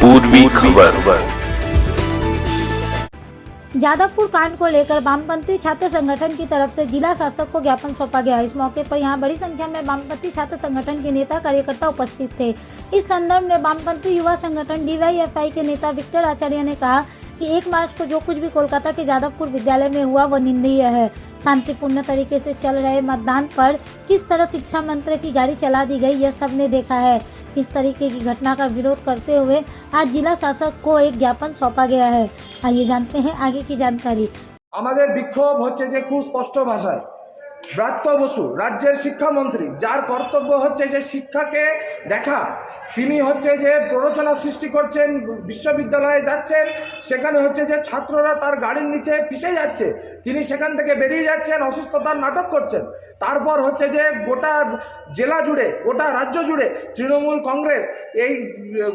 पूर्वी खबर। जादवपुर कांड को लेकर वामपंथी छात्र संगठन की तरफ से जिला शासक को ज्ञापन सौंपा गया। इस मौके पर यहां बड़ी संख्या में वामपंथी छात्र संगठन के नेता कार्यकर्ता उपस्थित थे। इस संदर्भ में वामपंथी युवा संगठन DYFI के नेता विक्टर आचार्य ने कहा कि 1 मार्च को जो कुछ भी कोलकाता के जादवपुर विद्यालय में हुआ वह निंदनीय है। शांतिपूर्ण तरीके से चल रहे मतदान पर किस तरह शिक्षा मंत्री की गाड़ी चला दी गई, यह सबने देखा है। इस तरीके की घटना का विरोध करते हुए आज जिला शासक को एक ज्ञापन सौंपा गया है। आइए जानते हैं आगे की जानकारी। আমাদের বিক্ষোভ হচ্ছে যে খুব স্পষ্ট ভাষায় ব্রাত্য বসু রাজ্যের শিক্ষামন্ত্রী, যার কর্তব্য হচ্ছে যে শিক্ষাকে দেখা, তিনি হচ্ছে যে প্ররোচনা সৃষ্টি করছেন, বিশ্ববিদ্যালয়ে যাচ্ছেন, সেখানে হচ্ছে যে ছাত্ররা তার গাড়ির নিচে পিষে যাচ্ছে, তিনি সেখান থেকে বেরিয়ে যাচ্ছেন, অসুস্থতার নাটক করছেন। তারপর হচ্ছে যে গোটা জেলা জুড়ে, গোটা রাজ্য জুড়ে তৃণমূল কংগ্রেস এই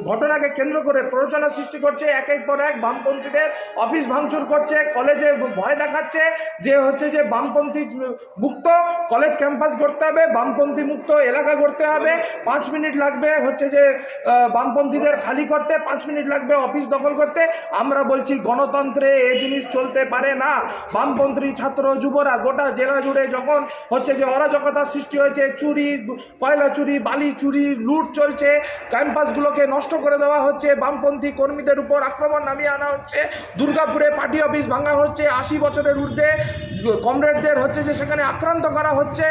ঘটনাকে কেন্দ্র করে প্ররোচনা সৃষ্টি করছে, একের পর এক বামপন্থীদের অফিস ভাঙচুর করছে, কলেজে ভয় দেখাচ্ছে যে হচ্ছে যে বামপন্থী মুক্ত কলেজ ক্যাম্পাস করতে হবে, বামপন্থী মুক্ত এলাকা করতে হবে, 5 মিনিট লাগবে হচ্ছে যে বামপন্থীদের খালি করতে, 5 মিনিট লাগবে অফিস দখল করতে। আমরা বলছি গণতন্ত্রে এই জিনিস চলতে পারে না। বামপন্থী ছাত্র যুবরা গোটা জেলা জুড়ে যখন হচ্ছে যে অরাজকতা সৃষ্টি হয়েছে, চুরি, কয়লা চুরি, বালি চুরি, লুট চলছে, ক্যাম্পাসগুলোকে নষ্ট করে দেওয়া হচ্ছে, বামপন্থী কর্মীদের উপর আক্রমণ নামিয়ে আনা হচ্ছে, দুর্গাপুরে পার্টি অফিস ভাঙা হচ্ছে, 80 বছরের ঊর্ধ্বে কমরেডদের হচ্ছে যে সেখানে আক্রান্ত করা হচ্ছে,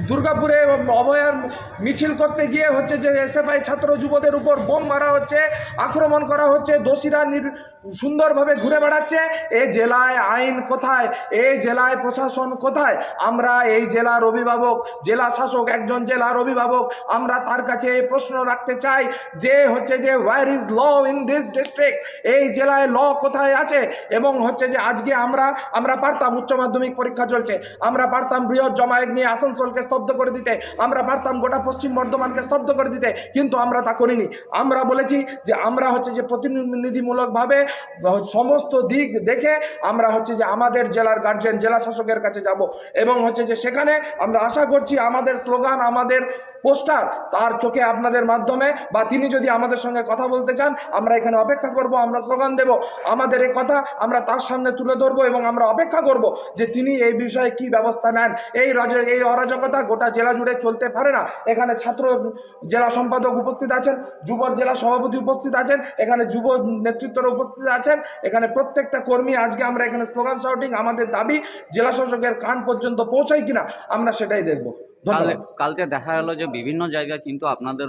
দুর্গাপুরে অভয়ার মিছিল করতে গিয়ে হচ্ছে যে SFI ছাত্র যুবদের উপর বোম মারা হচ্ছে, আক্রমণ করা হচ্ছে, দোষীরা সুন্দরভাবে ঘুরে বেড়াচ্ছে। এই জেলায় আইন কোথায়? এই জেলায় প্রশাসন কোথায়? আমরা এই জেলার অভিভাবক, জেলা শাসক, একজন জেলার অভিভাবক, আমরা তার কাছে এই প্রশ্ন রাখতে চাই যে হচ্ছে যে where is law in this district? এই জেলায় ল কোথায় আছে? এবং হচ্ছে যে আজকে আমরা পারতাম, উচ্চ মাধ্যমিক পরীক্ষা চলছে, আমরা পারতাম বৃহৎ জমায়েত নিয়ে আসানসোলকে স্তব্ধ করে দিতে, আমরা পারতাম গোটা পশ্চিম বর্ধমানকে স্তব্ধ করে দিতে, কিন্তু আমরা তা করিনি। আমরা বলেছি যে আমরা হচ্ছে যে প্রতিনিধিমূলকভাবে সমস্ত দিক দেখে আমরা হচ্ছে যে আমাদের জেলার গার্জেন, জেলা শাসকের কাছে যাব এবং হচ্ছে যে সেখানে আমরা আশা করছি আমাদের স্লোগান, আমাদের পোস্টার তার চোখে আপনাদের মাধ্যমে, বা তিনি যদি আমাদের সঙ্গে কথা বলতে চান, আমরা এখানে অপেক্ষা করব, আমরা স্লোগান দেব, আমাদের এই কথা আমরা তার সামনে তুলে ধরবো এবং আমরা অপেক্ষা করব যে তিনি এই বিষয়ে কি ব্যবস্থা নেন। এই অরাজকতা গোটা জেলা জুড়ে চলতে পারে না। এখানে ছাত্র জেলা সম্পাদক উপস্থিত আছেন, যুব জেলা সভাপতি উপস্থিত আছেন, এখানে যুব নেতৃত্বরা উপস্থিত আছেন, এখানে প্রত্যেকটা কর্মী। আজকে আমরা এখানে স্লোগান শাউটিং, আমাদের দাবি জেলা শাসকের কান পর্যন্ত পৌঁছায় কিনা আমরা সেটাই দেখব। কালকে দেখা গেল যে বিভিন্ন জায়গায় কিন্তু আপনাদের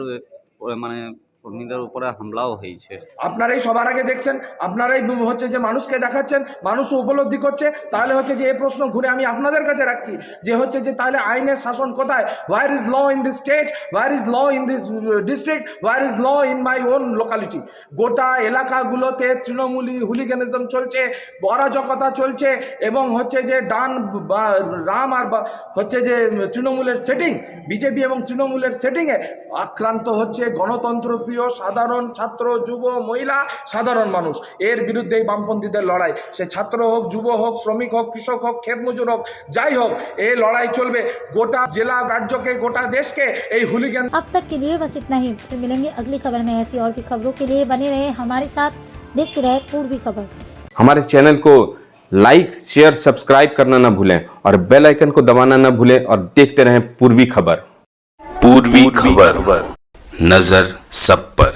মানে কর্মীদের উপরে হামলাও হয়েছে। আপনারাই সবার আগে দেখছেন, আপনারাই হচ্ছে যে মানুষকে দেখাচ্ছেন, মানুষও উপলব্ধি করছে। তাহলে হচ্ছে যে এই প্রশ্ন ঘুরে আমি আপনাদের কাছে রাখছি যে হচ্ছে যে তাহলে আইনের শাসন কোথায়? Where is law in this state? Where is law in this district? Where is law in my own locality? গোটা এলাকাগুলোতে তৃণমূলী হুলিগানিজম চলছে, অরাজকতা চলছে এবং হচ্ছে যে ডান রাম আর হচ্ছে যে তৃণমূলের সেটিং, বিজেপি এবং তৃণমূলের সেটিংয়ে আক্রান্ত হচ্ছে গণতন্ত্র প্রিয় সাধারণ ছাত্র, যুব, মহিলা, সাধারণ মানুষ। এর বিরুদ্ধেই বামপন্থীদের লড়াই। সে ছাত্র হোক, যুব হোক, শ্রমিক হোক, কৃষক হোক, ক্ষেত মজুর হোক, যাই হোক, এই লড়াই চলবে গোটা জেলা, রাজ্যকে, গোটা देशকে এই হুলিগান। अब तक के लिए बस इतना ही। फिर मिलेंगे अगली खबर में। ऐसी और भी खबरों के लिए बने रहे हमारे साथ, देखते रहे पूर्वी खबर। हमारे चैनल को लाइक, शेयर, सब्सक्राइब करना ना भूलें और बेल आइकन को दबाना ना भूलें और देखते रहें पूर्वी खबर। पूर्वी खबर, नजर सब पर।